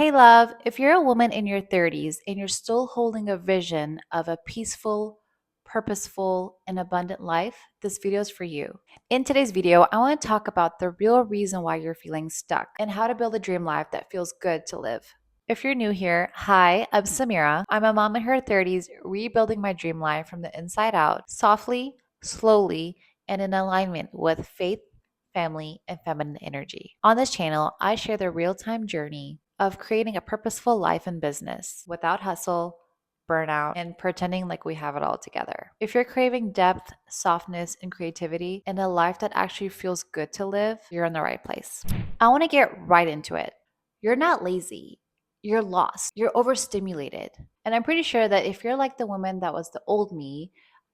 Hey, love, if you're a woman in your 30s and you're still holding a vision of a peaceful, purposeful, and abundant life, this video is for you. In today's video, I want to talk about the real reason why you're feeling stuck and how to build a dream life that feels good to live. If you're new here, hi, I'm Samira. I'm a mom in her 30s, rebuilding my dream life from the inside out, softly, slowly, and in alignment with faith, family, and feminine energy. On this channel, I share the real time journey of creating a purposeful life and business without hustle, burnout, and pretending like we have it all together. If you're craving depth, softness, and creativity in a life that actually feels good to live, you're in the right place. I want to get right into it. You're not lazy. You're lost. You're overstimulated. And I'm pretty sure that if you're like the woman that was the old me,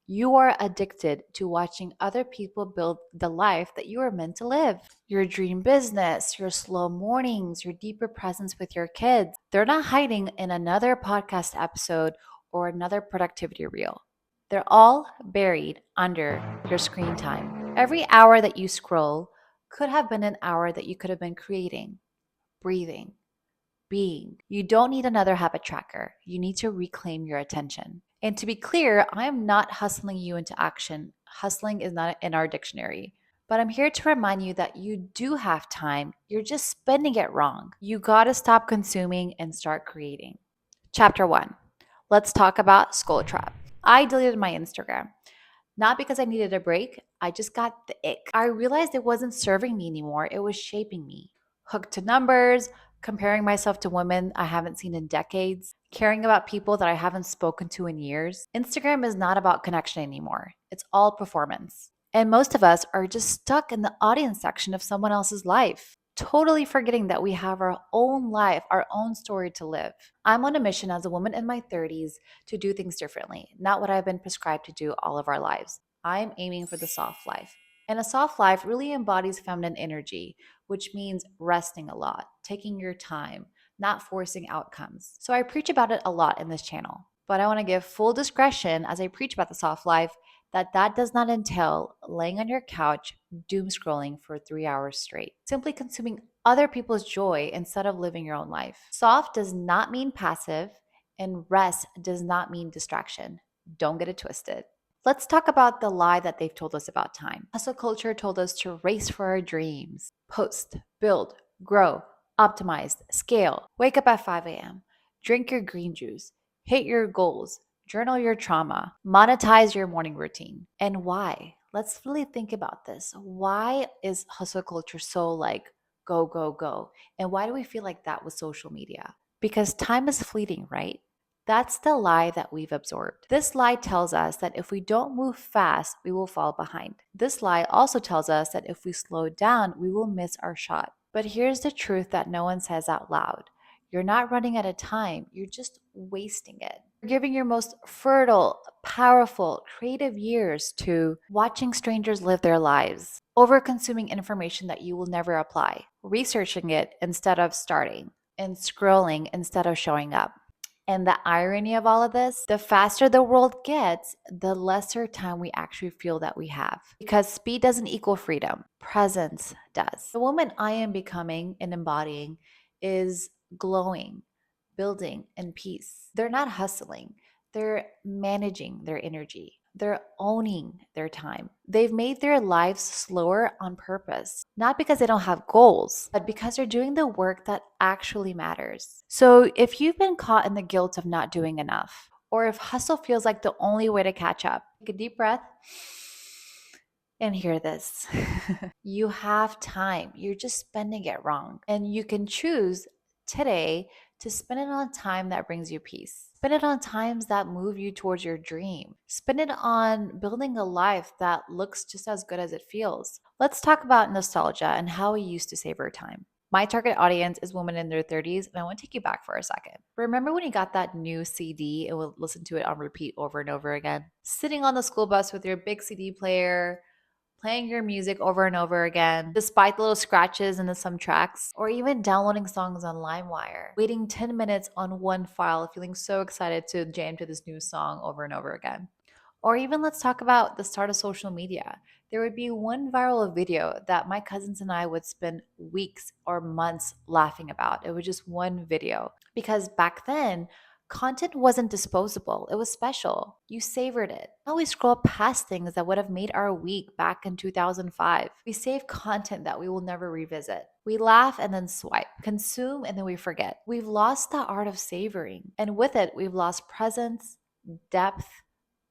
you are addicted to watching other people build the life that you are meant to live. Your dream business, your slow mornings, your deeper presence with your kids, they're not hiding in another podcast episode or another productivity reel. They're all buried under your screen time. Every hour that you scroll could have been an hour that you could have been creating, breathing, being. You don't need another habit tracker. You need to reclaim your attention. And to be clear, I am not hustling you into action. Hustling is not in our dictionary. But I'm here to remind you that you do have time. You're just spending it wrong. You gotta stop consuming and start creating. Chapter 1. Let's talk about Skull Trap. I deleted my Instagram. Not because I needed a break, I just got the ick. I realized it wasn't serving me anymore, it was shaping me. Hooked to numbers, comparing myself to women I haven't seen in decades, caring about people that I haven't spoken to in years. Instagram is not about connection anymore, it's all performance. And most of us are just stuck in the audience section of someone else's life, totally forgetting that we have our own life, our own story to live. I'm on a mission as a woman in my 30s to do things differently, not what I've been prescribed to do all of our lives. I'm aiming for the soft life. And a soft life really embodies feminine energy, which means resting a lot, taking your time, not forcing outcomes. So I preach about it a lot in this channel, but I want to give full discretion as I preach about the soft life that does not entail laying on your couch doom scrolling for 3 hours straight, simply consuming other people's joy instead of living your own life. Soft does not mean passive, and rest does not mean distraction. Don't get it twisted. Let's talk about the lie that they've told us about time. Hustle culture told us to race for our dreams, post, build, grow, optimize, scale, wake up at 5 a.m., drink your green juice, hit your goals, journal your trauma, monetize your morning routine. And why? Let's really think about this. Why is hustle culture so like go, go, go? And why do we feel like that with social media? Because time is fleeting, right? That's the lie that we've absorbed. This lie tells us that if we don't move fast, we will fall behind. This lie also tells us that if we slow down, we will miss our shot. But here's the truth that no one says out loud. You're not running out of time, you're just wasting it. You're giving your most fertile, powerful, creative years to watching strangers live their lives, over consuming information that you will never apply, researching it instead of starting, and scrolling instead of showing up. And the irony of all of this, the faster the world gets, the lesser time we actually feel that we have. Because speed doesn't equal freedom, presence does. The woman I am becoming and embodying is glowing, building, and peace. They're not hustling, they're managing their energy. They're owning their time. They've made their lives slower on purpose, not because they don't have goals, but because they're doing the work that actually matters. So if you've been caught in the guilt of not doing enough, or if hustle feels like the only way to catch up, take a deep breath and hear this. You have time. You're just spending it wrong. And you can choose today to spend it on time that brings you peace. Spend it on times that move you towards your dream. Spend it on building a life that looks just as good as it feels. Let's talk about nostalgia and how we used to save our time. My target audience is women in their 30s, and I want to take you back for a second. Remember when you got that new CD and would listen to it on repeat over and over again? Sitting on the school bus with your big CD player, playing your music over and over again, despite the little scratches in some tracks, or even downloading songs on LimeWire, waiting 10 minutes on one file, feeling so excited to jam to this new song over and over again. Or even let's talk about the start of social media. There would be one viral video that my cousins and I would spend weeks or months laughing about. It was just one video. Because back then, content wasn't disposable, it was special. You savored it. Now we scroll past things that would have made our week back in 2005. We save content that we will never revisit. We laugh and then swipe, consume and then we forget. We've lost the art of savoring. And with it, we've lost presence, depth,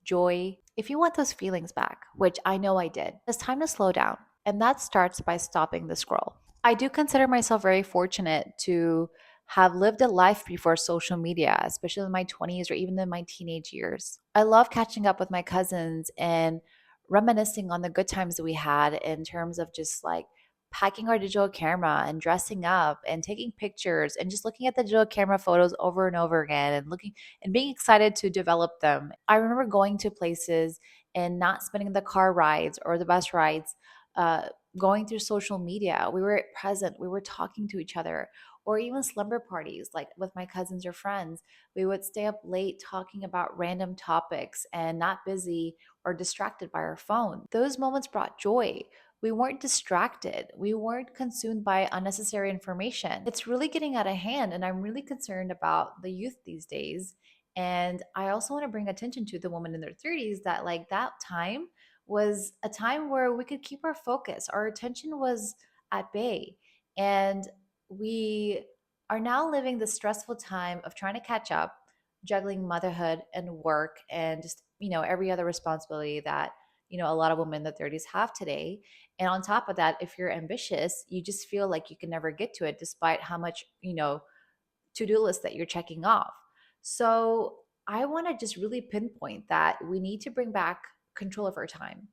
joy. If you want those feelings back, which I know I did, it's time to slow down. And that starts by stopping the scroll. I do consider myself very fortunate to have lived a life before social media, especially in my 20s or even in my teenage years. I love catching up with my cousins and reminiscing on the good times that we had in terms of just like packing our digital camera and dressing up and taking pictures and just looking at the digital camera photos over and over again and looking and being excited to develop them. I remember going to places and not spending the car rides or the bus rides, uh, going through social media. We were present, we were talking to each other, or even slumber parties, like with my cousins or friends. We would stay up late talking about random topics and not busy or distracted by our phone. Those moments brought joy. We weren't distracted. We weren't consumed by unnecessary information. It's really getting out of hand, and I'm really concerned about the youth these days. And I also want to bring attention to the women in their 30s that, like, that time was a time where we could keep our focus, our attention was at bay. And we are now living the stressful time of trying to catch up, juggling motherhood and work and just, every other responsibility that, a lot of women in the 30s have today. And on top of that, if you're ambitious, you just feel like you can never get to it despite how much, to-do list that you're checking off. So I want to just really pinpoint that we need to bring back control of our time.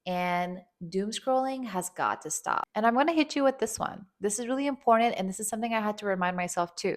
And doom scrolling has got to stop. And I'm going to hit you with this one. This is really important. And this is something I had to remind myself too.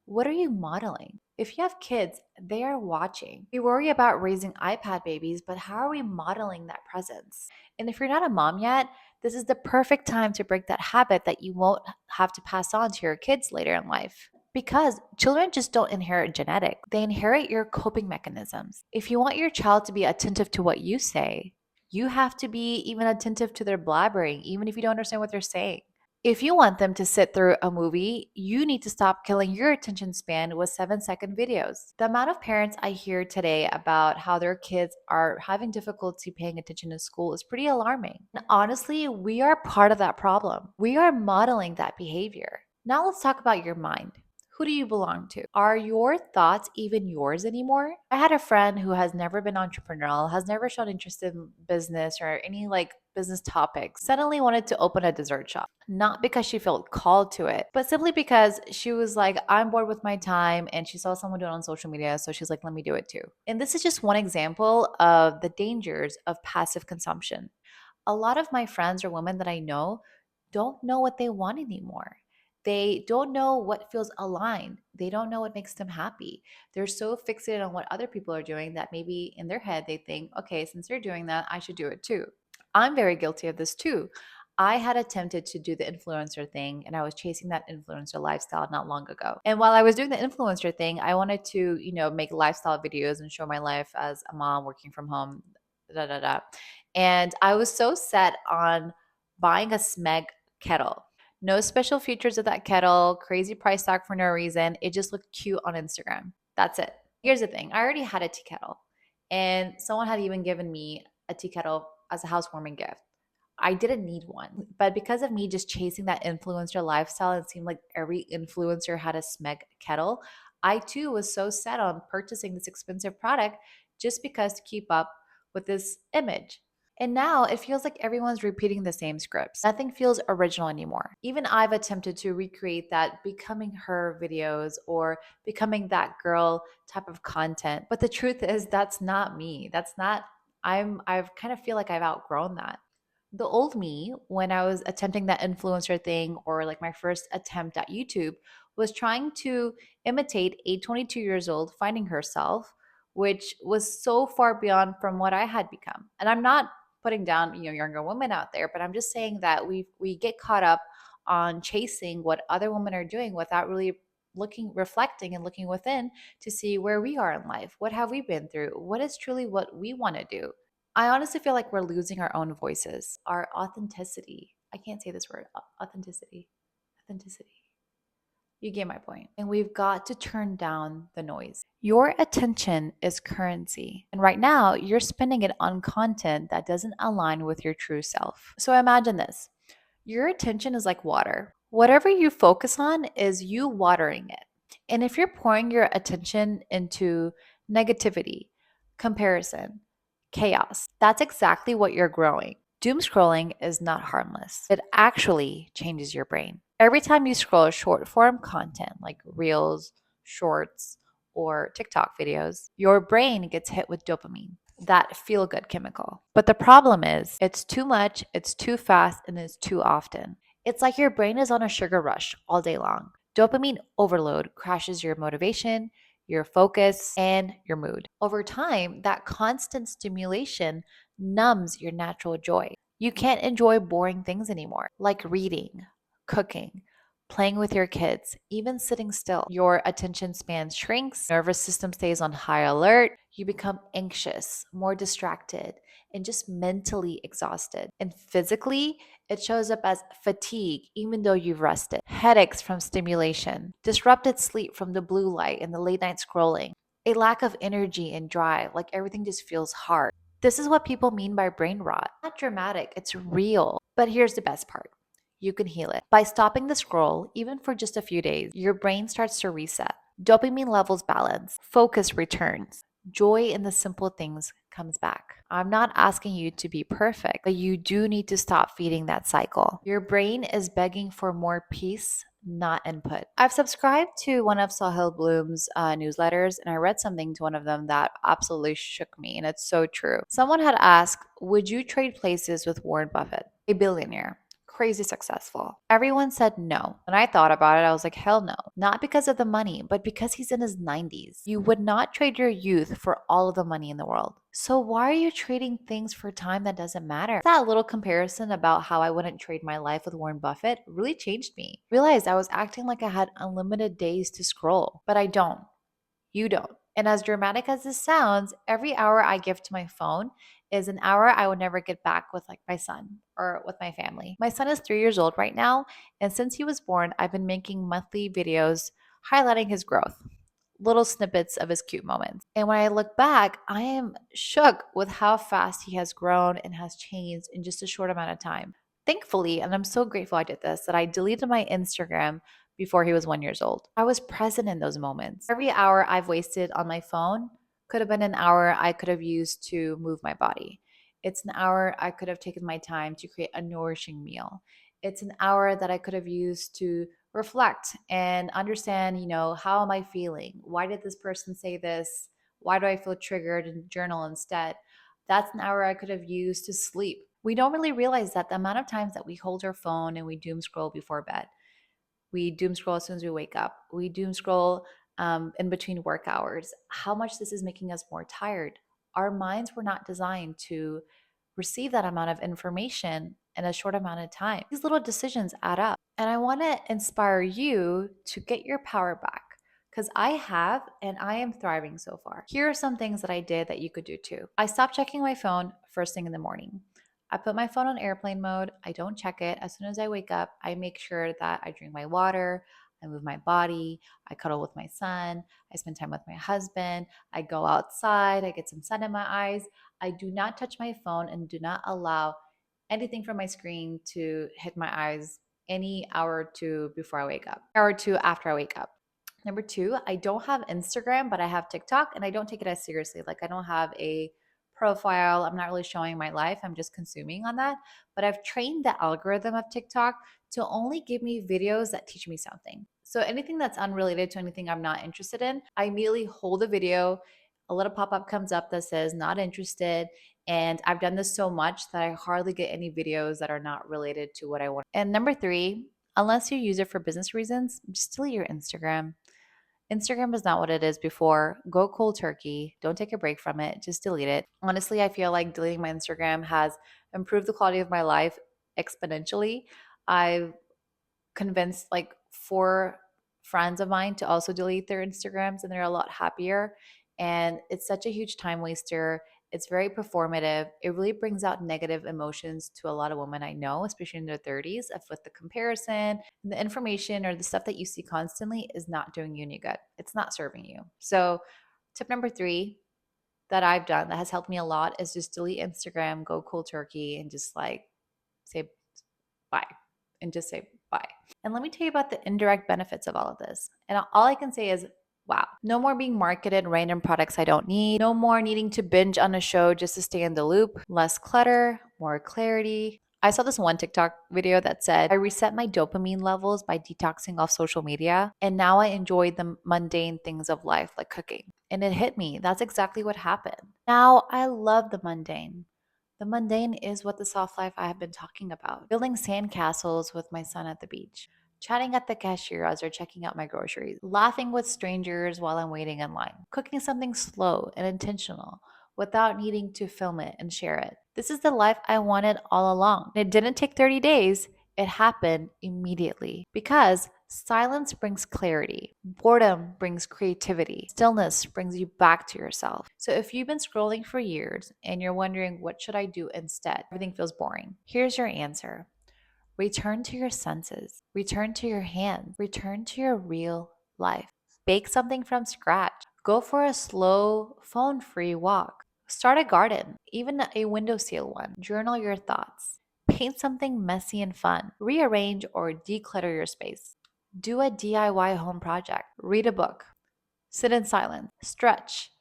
What are you modeling? If you have kids, they are watching. We worry about raising iPad babies, but how are we modeling that presence? And if you're not a mom yet, this is the perfect time to break that habit that you won't have to pass on to your kids later in life. Because children just don't inherit genetics, they inherit your coping mechanisms. If you want your child to be attentive to what you say, you have to be even attentive to their blabbering, even if you don't understand what they're saying. If you want them to sit through a movie, you need to stop killing your attention span with 7-second videos. The amount of parents I hear today about how their kids are having difficulty paying attention in school is pretty alarming. And honestly, we are part of that problem. We are modeling that behavior. Now let's talk about your mind. Who do you belong to? Are your thoughts even yours anymore? I had a friend who has never been entrepreneurial, has never shown interest in business or any like business topics, suddenly wanted to open a dessert shop. Not because she felt called to it, but simply because she was like, I'm bored with my time. And she saw someone do it on social media. So she's like, let me do it too. And this is just one example of the dangers of passive consumption. A lot of my friends or women that I don't know what they want anymore. They don't know what feels aligned. They don't know what makes them happy. They're so fixated on what other people are doing that maybe in their head they think, okay, since they're doing that, I should do it too. I'm very guilty of this too. I had attempted to do the influencer thing and I was chasing that influencer lifestyle not long ago. And while I was doing the influencer thing, I wanted to, make lifestyle videos and show my life as a mom working from home, da da da. And I was so set on buying a Smeg kettle. No special features of that kettle, crazy price tag for no reason. It just looked cute on Instagram. That's it. Here's the thing, I already had a tea kettle, and someone had even given me a tea kettle as a housewarming gift. I didn't need one, but because of me just chasing that influencer lifestyle, it seemed like every influencer had a Smeg kettle. I too was so set on purchasing this expensive product just because to keep up with this image. And now it feels like everyone's repeating the same scripts. Nothing feels original anymore. Even I've attempted to recreate that becoming her videos or becoming that girl type of content. But the truth is that's not me. That's not I've kind of feel like I've outgrown that. The old me, when I was attempting that influencer thing or like my first attempt at YouTube, was trying to imitate a 22 years old finding herself, which was so far beyond from what I had become. And I'm not putting down, younger women out there, but I'm just saying that we get caught up on chasing what other women are doing without really reflecting and looking within to see where we are in life. What have we been through? What is truly what we want to do? I honestly feel like we're losing our own voices, our authenticity. I can't say this word, authenticity. Authenticity. You get my point. And we've got to turn down the noise. Your attention is currency. And right now, you're spending it on content that doesn't align with your true self. So imagine this: your attention is like water. Whatever you focus on is you watering it. And if you're pouring your attention into negativity, comparison, chaos, that's exactly what you're growing. Doom scrolling is not harmless. It actually changes your brain. Every time you scroll short form content like reels, shorts, or TikTok videos, your brain gets hit with dopamine, that feel good chemical. But the problem is, it's too much, it's too fast, and it's too often. It's like your brain is on a sugar rush all day long. Dopamine overload crashes your motivation, your focus, and your mood. Over time, that constant stimulation numbs your natural joy. You can't enjoy boring things anymore, like reading, cooking, playing with your kids, even sitting still. Your attention span shrinks, nervous system stays on high alert, you become anxious, more distracted, and just mentally exhausted. And physically, it shows up as fatigue even though you've rested, headaches from stimulation, disrupted sleep from the blue light and the late night scrolling, a lack of energy and drive, like everything just feels hard. This is what people mean by brain rot. Not dramatic, it's real. But here's the best part: you can heal it. By stopping the scroll, even for just a few days, your brain starts to reset. Dopamine levels balance, focus returns, joy in the simple things comes back. I'm not asking you to be perfect, but you do need to stop feeding that cycle. Your brain is begging for more peace, not input. I've subscribed to one of Sahil Bloom's newsletters, and I read something to one of them that absolutely shook me, and it's so true. Someone had asked, would you trade places with Warren Buffett, a billionaire? Crazy successful. Everyone said no. When I thought about it, I was like, hell no. Not because of the money, but because he's in his 90s. You would not trade your youth for all of the money in the world. So why are you trading things for time that doesn't matter? That little comparison about how I wouldn't trade my life with Warren Buffett really changed me. Realized I was acting like I had unlimited days to scroll, but I don't. You don't. And as dramatic as this sounds, every hour I give to my phone is an hour I would never get back with like my son or with my family. My son is 3 years old right now, and since he was born, I've been making monthly videos highlighting his growth, little snippets of his cute moments. And when I look back, I am shook with how fast he has grown and has changed in just a short amount of time. Thankfully, and I'm so grateful I did this, that I deleted my Instagram before he was 1 year old. I was present in those moments. Every hour I've wasted on my phone could have been an hour I could have used to move my body. It's an hour I could have taken my time to create a nourishing meal. It's an hour that I could have used to reflect and understand, how am I feeling? Why did this person say this? Why do I feel triggered, and journal instead? That's an hour I could have used to sleep. We don't really realize that the amount of times that we hold our phone and we doom scroll before bed. We doom scroll as soon as we wake up. We doom scroll in between work hours. How much this is making us more tired. Our minds were not designed to receive that amount of information in a short amount of time. These little decisions add up. And I want to inspire you to get your power back, because I have, and I am thriving so far. Here are some things that I did that you could do too. I stopped checking my phone first thing in the morning. I put my phone on airplane mode. I don't check it. As soon as I wake up, I make sure that I drink my water, I move my body, I cuddle with my son, I spend time with my husband, I go outside, I get some sun in my eyes. I do not touch my phone and do not allow anything from my screen to hit my eyes any hour or two before I wake up, hour or two after I wake up. Number two, I don't have Instagram, but I have TikTok, and I don't take it as seriously. Like, I don't have a profile. I'm not really showing my life. I'm just consuming on that. But I've trained the algorithm of TikTok to only give me videos that teach me something. So anything that's unrelated to anything I'm not interested in, I immediately hold the video. A little pop up comes up that says not interested. And I've done this so much that I hardly get any videos that are not related to what I want. And number three, unless you use it for business reasons, just delete your Instagram. Instagram is not what it is before. Go cold turkey. Don't take a break from it. Just delete it. Honestly, I feel like deleting my Instagram has improved the quality of my life exponentially. I've convinced like friends of mine to also delete their Instagrams, and they're a lot happier. And it's such a huge time waster. It's very performative. It really brings out negative emotions to a lot of women I know, especially in their 30s, of with the comparison, the information or the stuff that you see constantly is not doing you any good. It's not serving you. So, tip number 3 that I've done that has helped me a lot is just delete Instagram, go cold turkey, and just like say bye and just say bye. And let me tell you about the indirect benefits of all of this. And all I can say is, wow, no more being marketed random products I don't need, no more needing to binge on a show just to stay in the loop, less clutter, more clarity. I saw this one TikTok video that said, I reset my dopamine levels by detoxing off social media, and now I enjoy the mundane things of life like cooking. And it hit me. That's exactly what happened. Now I love the mundane. The mundane is what the soft life I have been talking about. Building sandcastles with my son at the beach, chatting at the cashier as they're checking out my groceries, laughing with strangers while I'm waiting in line, cooking something slow and intentional without needing to film it and share it. This is the life I wanted all along. It didn't take 30 days. It happened immediately because silence brings clarity, boredom brings creativity, stillness brings you back to yourself. So if you've been scrolling for years and you're wondering, what should I do instead? Everything feels boring. Here's your answer. Return to your senses, return to your hands, return to your real life. Bake something from scratch. Go for a slow, phone free walk. Start a garden, even a windowsill one. Journal your thoughts. Paint something messy and fun. Rearrange or declutter your space. Do a DIY home project. Read a book. Sit in silence. Stretch.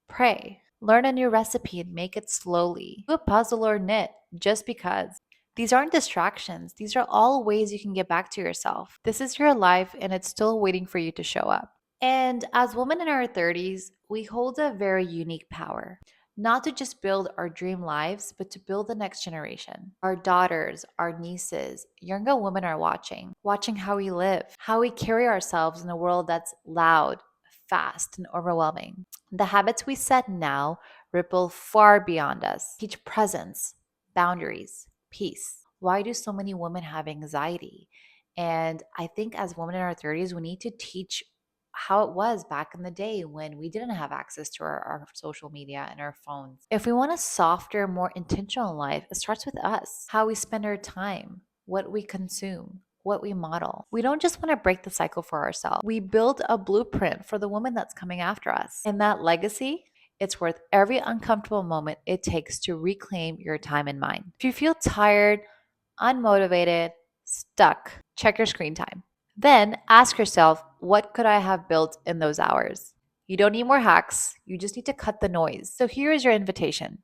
Pray. Learn a new recipe and make it slowly. Do a puzzle or knit just because. These aren't distractions. These are all ways you can get back to yourself. This is your life and it's still waiting for you to show up. And as women in our 30s, we hold a very unique power. Not to just build our dream lives, but to build the next generation. Our daughters, our nieces, younger women are watching how we live, how we carry ourselves in a world that's loud, fast, and overwhelming. The habits we set now ripple far beyond us. Teach presence, boundaries, peace. Why do so many women have anxiety? And I think as women in our 30s, we need to teach how it was back in the day when we didn't have access to our social media and our phones. If we want a softer, more intentional life, it starts with us, how we spend our time, what we consume, what we model. We don't just want to break the cycle for ourselves. We build a blueprint for the woman that's coming after us. And that legacy, it's worth every uncomfortable moment it takes to reclaim your time and mind. If you feel tired, unmotivated, stuck, check your screen time. Then ask yourself, what could I have built in those hours? You don't need more hacks. You just need to cut the noise. So here is your invitation.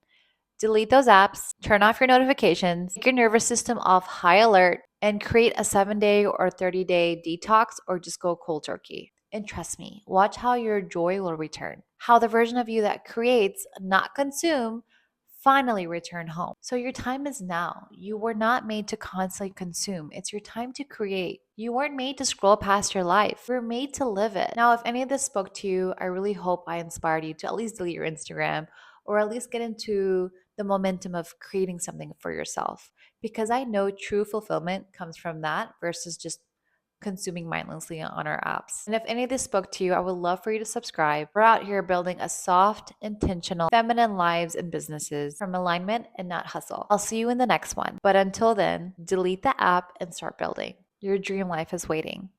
Delete those apps, turn off your notifications, take your nervous system off high alert, and create a 7-day or 30-day detox or just go cold turkey. And trust me, watch how your joy will return. How the version of you that creates, not consume, finally return home. So your time is now. You were not made to constantly consume. It's your time to create. You weren't made to scroll past your life. You were made to live it. Now, if any of this spoke to you, I really hope I inspired you to at least delete your Instagram or at least get into the momentum of creating something for yourself. Because I know true fulfillment comes from that versus just consuming mindlessly on our apps. And if any of this spoke to you, I would love for you to subscribe. We're out here building a soft, intentional, feminine lives and businesses from alignment and not hustle. I'll see you in the next one. But until then, delete the app and start building. Your dream life is waiting.